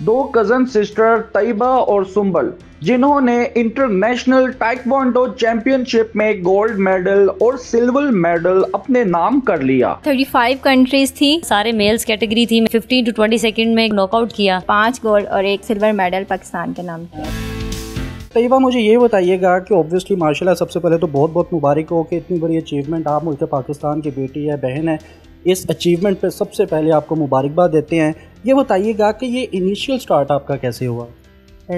दो cousin sister Taiba और सुंबल, जिन्होंने इंटरनेशनल ताइक्वांडो चैंपियनशिप में गोल्ड मेडल और सिल्वर मेडल अपने नाम कर लिया। 35 कंट्रीज थी, सारे मेल्स कैटेगरी थी। 15 to 20 सेकंड में नॉकआउट किया। 5 गोल्ड और 1 सिल्वर मेडल पाकिस्तान के नाम किया। तैयबा, मुझे ये बताइएगा कि ऑब्वियसली माशाल्लाह सबसे पहले तो बहुत बहुत मुबारक हो कि इतनी बड़ी अचीवमेंट, आप मुल्क पाकिस्तान की बेटी है, बहन है, इस अचीवमेंट पे सबसे पहले आपको मुबारकबाद देते हैं। ये बताइएगा कि ये इनिशियल स्टार्ट आपका कैसे हुआ?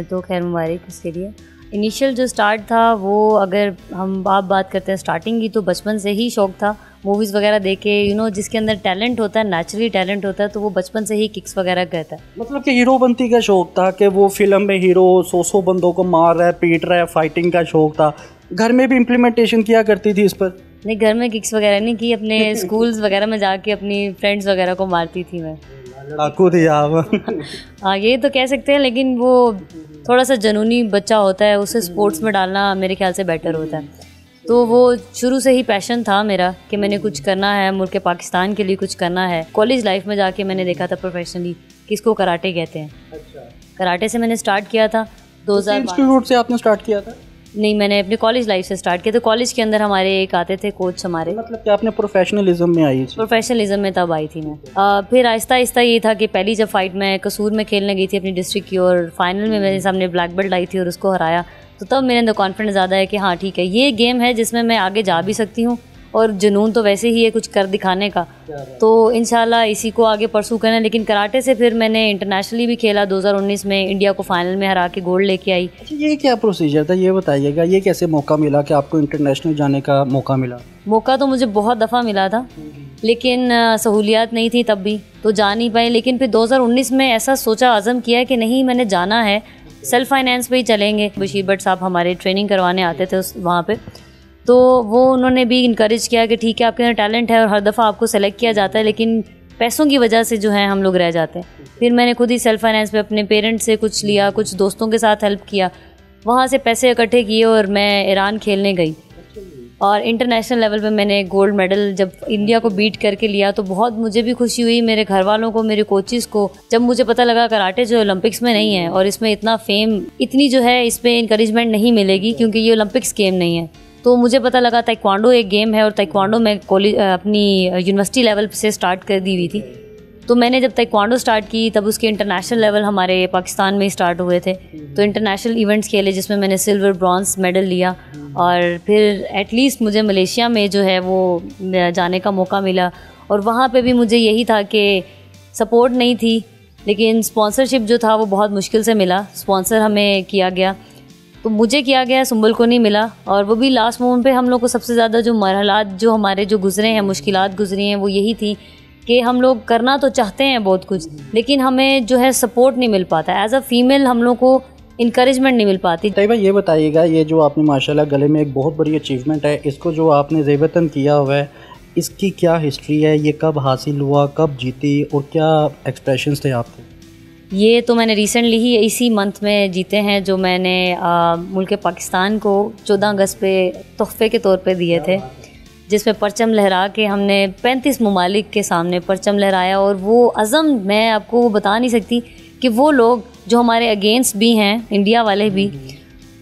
तो खैर मुबारक इसके लिए। इनिशियल जो स्टार्ट था वो, अगर हम बात करते हैं स्टार्टिंग की, तो बचपन से ही शौक़ था मूवीज़ वगैरह देख के। जिसके अंदर टैलेंट होता है, नेचुरली टैलेंट होता है, तो वो बचपन से ही किक्स वगैरह करता है। मतलब कि हीरो बनती का शौक़ था कि वो फिल्म में हीरो 100 बंदों को मार रहा है, पीट रहा है, फाइटिंग का शौक़ था। घर में भी इम्प्लीमेंटेशन किया करती थी इस पर? नहीं, घर में किक्स वगैरह नहीं की, अपने स्कूल्स वगैरह में जाके अपनी फ्रेंड्स वगैरह को मारती थी मैं। लड़ाकू थी आप। हाँ, ये तो कह सकते हैं, लेकिन वो थोड़ा सा जनूनी बच्चा होता है, उसे स्पोर्ट्स में डालना मेरे ख्याल से बेटर होता है। तो वो शुरू से ही पैशन था मेरा कि मैंने कुछ करना है, मुल्क पाकिस्तान के लिए कुछ करना है। कॉलेज लाइफ में जाके मैंने देखा था प्रोफेशनली कि इसको कराटे कहते हैं। अच्छा। कराटे से मैंने स्टार्ट किया था 2000 इंस्टीट्यूट से आपने स्टार्ट किया था? नहीं, मैंने अपने कॉलेज लाइफ से स्टार्ट किया। तो कॉलेज के अंदर हमारे एक आते थे कोच हमारे। मतलब कि आपने प्रोफेशनलिज्म में आई थी? प्रोफेशनलिज्म में तब आई थी मैं। फिर आहिस्ता आहिस्ता ये था कि पहली जब फाइट मैं कसूर में खेलने गई थी अपनी डिस्ट्रिक्ट की, और फाइनल में मेरे सामने ब्लैक बेल्ट आई थी और उसको हराया, तो तब मेरे अंदर कॉन्फिडेंस ज़्यादा है कि हाँ ठीक है, ये गेम है जिसमें मैं आगे जा भी सकती हूँ, और जुनून तो वैसे ही है कुछ कर दिखाने का, तो इंशाल्लाह इसी को आगे परसू करना है। लेकिन कराटे से फिर मैंने इंटरनेशनली भी खेला। 2019 में इंडिया को फाइनल में हरा के गोल्ड लेके आई। ये क्या प्रोसीजर था, ये बताइएगा, ये कैसे मौका मिला कि आपको इंटरनेशनल जाने का मौका मिला? मौका तो मुझे बहुत दफ़ा मिला था, लेकिन सहूलियात नहीं थी तब भी, तो जा नहीं पाई। लेकिन फिर 2019 में ऐसा सोचा, आज़म किया कि नहीं, मैंने जाना है, सेल्फ फाइनेंस पे ही चलेंगे। बशीर भट्ट साहब हमारे ट्रेनिंग करवाने आते थे वहाँ पे, तो वो उन्होंने भी इनकरेज किया कि ठीक है, आपके अंदर टैलेंट है और हर दफ़ा आपको सेलेक्ट किया जाता है, लेकिन पैसों की वजह से जो है हम लोग रह जाते हैं। फिर मैंने खुद ही सेल्फ फाइनेंस पे अपने पेरेंट्स से कुछ लिया, कुछ दोस्तों के साथ हेल्प किया, वहाँ से पैसे इकट्ठे किए और मैं ईरान खेलने गई। और इंटरनेशनल लेवल पे मैंने गोल्ड मेडल जब इंडिया को बीट करके लिया, तो बहुत मुझे भी खुशी हुई, मेरे घर वालों को, मेरे कोचिज़ को। जब मुझे पता लगा कराटे जो ओलंपिक्स में नहीं है और इसमें इतना फेम, इतनी जो है इस पर इंकरेजमेंट नहीं मिलेगी क्योंकि ये ओलंपिक्स गेम नहीं है, तो मुझे पता लगा ताइक्वांडो एक गेम है, और ताइक्वांडो मैं अपनी यूनिवर्सिटी लेवल से स्टार्ट कर दी हुई थी। तो मैंने जब ताइक्वांडो स्टार्ट की तब उसके इंटरनेशनल लेवल हमारे पाकिस्तान में ही स्टार्ट हुए थे। तो इंटरनेशनल इवेंट्स खेले जिसमें मैंने सिल्वर, ब्रॉन्ज मेडल लिया, और फिर एटलीस्ट मुझे मलेशिया में जो है वो जाने का मौका मिला। और वहाँ पे भी मुझे यही था कि सपोर्ट नहीं थी, लेकिन स्पॉन्सरशिप जो था वो बहुत मुश्किल से मिला। स्पॉन्सर हमें किया गया, तो मुझे किया गया, सुंबल को नहीं मिला। और वो भी लास्ट मोमेंट पे हम लोग को सबसे ज़्यादा जो मरहलात जो हमारे जो गुजरे हैं, मुश्किलात गुजरी हैं, वो यही थी कि हम लोग करना तो चाहते हैं बहुत कुछ, लेकिन हमें जो है सपोर्ट नहीं मिल पाता। एज अ फीमेल हम लोग को इनकरेजमेंट नहीं मिल पाती। तैयबा, ये बताइएगा, ये जो आपने माशाल्लाह गले में एक बहुत बड़ी अचीवमेंट है, इसको जो आपने ज़ेबतन किया हुआ है, इसकी क्या हिस्ट्री है? ये कब हासिल हुआ, कब जीती, और क्या एक्सप्रेशंस थे आपके? ये तो मैंने रिसेंटली ही इसी मंथ में जीते हैं, जो मैंने मुल्क पाकिस्तान को 14 अगस्त पे तोहफे के तौर पे दिए थे, जिसमें परचम लहरा के हमने 35 ममालिक के सामने परचम लहराया। और वो अज़म मैं आपको बता नहीं सकती कि वो लोग जो हमारे अगेंस्ट भी हैं, इंडिया वाले भी,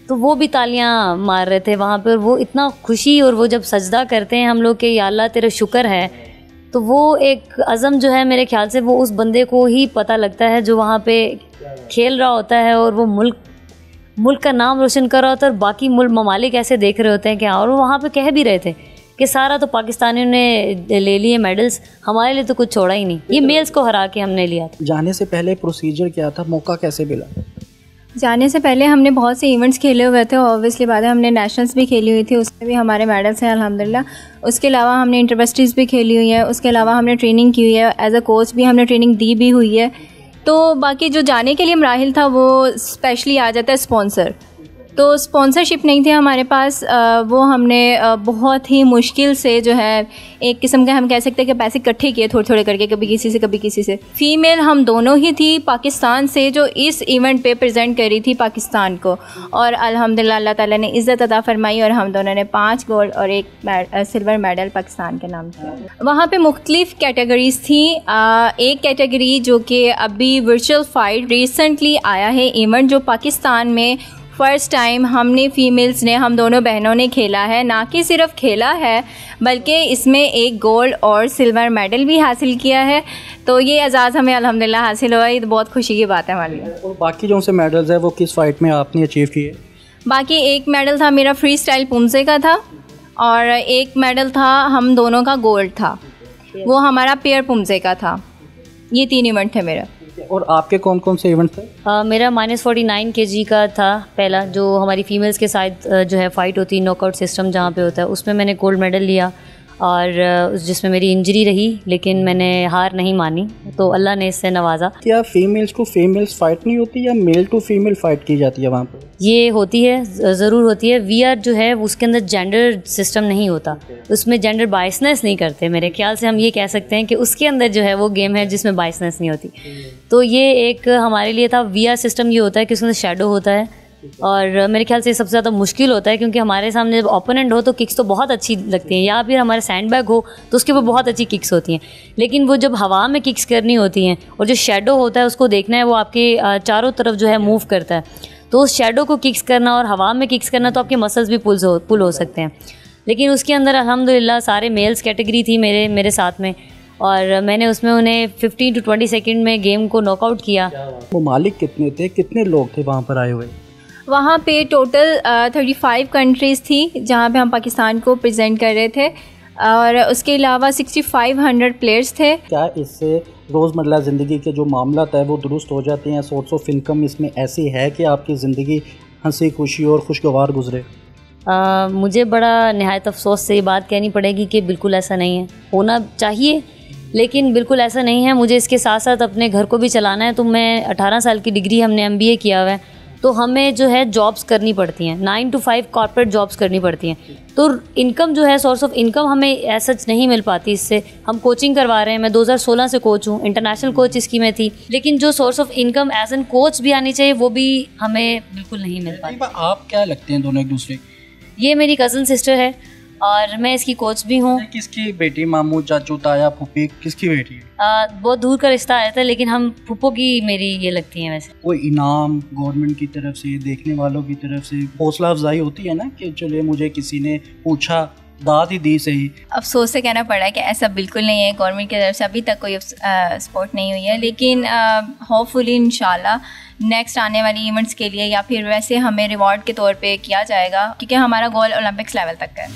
तो वो भी तालियां मार रहे थे वहाँ पर। और वो इतना खुशी, और वो जब सजदा करते हैं हम लोग के या अल्लाह तेरा शुक्र है, तो वो एक अज़म जो है मेरे ख्याल से वो उस बंदे को ही पता लगता है जो वहाँ पे खेल रहा होता है, और वो मुल्क का नाम रोशन कर रहा होता है, और बाकी ममालिक ऐसे देख रहे होते हैं कि, और वो वहाँ पे कह भी रहे थे कि सारा तो पाकिस्तानियों ने ले लिए मेडल्स, हमारे लिए तो कुछ छोड़ा ही नहीं, ये मेल्स को हरा के हमने लिया था। जाने से पहले प्रोसीजर क्या था, मौका कैसे मिला? जाने से पहले हमने बहुत से इवेंट्स खेले हुए थे, ऑब्वियसली बात है, हमने नेशनल्स भी खेली हुई थी, उसमें भी हमारे मेडल्स हैं अल्हम्दुलिल्लाह। उसके अलावा हमने इंटरवर्सिटीज़ भी खेली हुई है, उसके अलावा हमने ट्रेनिंग की हुई है, एज अ कोच भी हमने ट्रेनिंग दी भी हुई है। तो बाकी जो जाने के लिए मराहिल था वो स्पेशली आ जाता है स्पॉन्सर। तो स्पॉन्सरशिप नहीं थी हमारे पास, वो हमने बहुत ही मुश्किल से जो है एक किस्म का हम कह सकते हैं कि पैसे इकट्ठे किए थोड़े थोड़े करके, कभी किसी से कभी किसी से। फ़ीमेल हम दोनों ही थी पाकिस्तान से जो इस इवेंट पे प्रेजेंट करी थी पाकिस्तान को, और अल्हम्दुलिल्लाह अल्लाह ताला ने इज़्ज़त अता फरमाई और हम दोनों ने 5 गोल्ड और 1 सिल्वर मेडल पाकिस्तान के नाम किया। वहाँ पे मुख्तलिफ़ कैटेगरीज़ थी। एक कैटेगरी जो कि अभी वर्चुअल फाइट रिसेंटली आया है इवेंट, जो पाकिस्तान में फ़र्स्ट टाइम हमने फ़ीमेल्स ने, हम दोनों बहनों ने खेला है, ना कि सिर्फ खेला है बल्कि इसमें 1 गोल्ड और सिल्वर मेडल भी हासिल किया है। तो ये एजाज़ हमें अल्हम्दुलिल्लाह हासिल हुआ, ये तो बहुत खुशी की बात है हमारे लिए। और बाकी जो से मेडल्स है वो किस फाइट में आपने अचीव किए? बाकी 1 मेडल था मेरा फ्री स्टाइल पुमसे का था, और 1 मेडल था हम दोनों का गोल्ड था, वो हमारा पेयर पुमसे का था। ये 3 इवेंट थे मेरा। और आपके कौन कौन से इवेंट थे? मेरा -49 kg का था पहला, जो हमारी फीमेल्स के साथ जो है फ़ाइट होती है, नॉकआउट सिस्टम जहाँ पे होता है, उसमें मैंने गोल्ड मेडल लिया, और जिसमें मेरी इंजरी रही लेकिन मैंने हार नहीं मानी, तो अल्लाह ने इससे नवाजा। क्या फीमेल्स को फीमेल्स फाइट नहीं होती या मेल टू फीमेल फाइट की जाती है वहाँ पर? ये होती है, ज़रूर होती है। VR जो है उसके अंदर जेंडर सिस्टम नहीं होता, उसमें जेंडर बायसनेस नहीं करते। मेरे ख्याल से हम ये कह सकते हैं कि उसके अंदर जो है वो गेम है जिसमें बायसनेस नहीं होती। तो ये एक हमारे लिए था। VR सिस्टम ये होता है कि उसके अंदर शेडो होता है, और मेरे ख्याल से सबसे ज़्यादा मुश्किल होता है, क्योंकि हमारे सामने जब ओपोनेंट हो तो किक्स तो बहुत अच्छी लगती हैं, या फिर हमारे सैंडबैग हो तो उसके ऊपर बहुत अच्छी किक्स होती हैं, लेकिन वो जब हवा में किक्स करनी होती हैं और जो शेडो होता है उसको देखना है, वो आपके चारों तरफ जो है मूव करता है, तो उस शेडो को किक्स करना और हवा में किक्स करना, तो आपके मसल्स भी पुल हो सकते हैं। लेकिन उसके अंदर अल्हम्दुलिल्लाह सारे मेल्स कैटेगरी थी मेरे साथ में, और मैंने उसमें उन्हें 15 to 20 सेकेंड में गेम को नॉकआउट किया। ममालिक कितने थे, कितने लोग थे वहाँ पर आए हुए? वहाँ पे टोटल 35 कंट्रीज़ थी जहाँ पे हम पाकिस्तान को प्रेजेंट कर रहे थे, और उसके अलावा 6500 प्लेयर्स थे। क्या इससे रोज़मर्रा ज़िंदगी के जो मामला है वो दुरुस्त हो जाते हैं? सोर्स ऑफ इनकम इसमें ऐसी है कि आपकी ज़िंदगी हंसी खुशी और खुशगवार गुजरे? मुझे बड़ा निहायत अफसोस से ये बात कहनी पड़ेगी कि बिल्कुल ऐसा नहीं है। होना चाहिए लेकिन बिल्कुल ऐसा नहीं है। मुझे इसके साथ साथ अपने घर को भी चलाना है, तो मैं 18 साल की डिग्री हमने MBA किया हुआ है, तो हमें जो है जॉब्स करनी पड़ती हैं, 9 to 5 कॉर्पोरेट जॉब्स करनी पड़ती हैं, तो इनकम जो है, सोर्स ऑफ इनकम हमें ऐसा नहीं मिल पाती इससे। हम कोचिंग करवा रहे हैं, मैं 2016 से कोच हूँ, इंटरनेशनल कोच इसकी मैं थी, लेकिन जो source of income as an coach भी आनी चाहिए वो भी हमें बिल्कुल नहीं मिल पाती। आप क्या लगते हैं दोनों एक दूसरे? ये मेरी कज़न सिस्टर है और मैं इसकी कोच भी हूँ। किसकी बेटी? मामू, चाचू, ताया, फूफी, किसकी बेटी है? बहुत दूर का रिश्ता आया था, लेकिन हम फूफो की मेरी ये लगती हैं। वैसे कोई इनाम गवर्नमेंट की तरफ से, देखने वालों की तरफ से हौसला अफजाई होती है ना कि चले मुझे किसी ने पूछा, दाद ही दी सही? अफसोस से कहना पड़ा है कि ऐसा बिल्कुल नहीं है, गवर्नमेंट की तरफ से अभी तक कोई सपोर्ट नहीं हुई है, लेकिन होपफुली इंशाल्लाह नेक्स्ट आने वाली इवेंट्स के लिए या फिर वैसे हमें रिवॉर्ड के तौर पे किया जाएगा, क्योंकि हमारा गोल ओलंपिक्स लेवल तक है।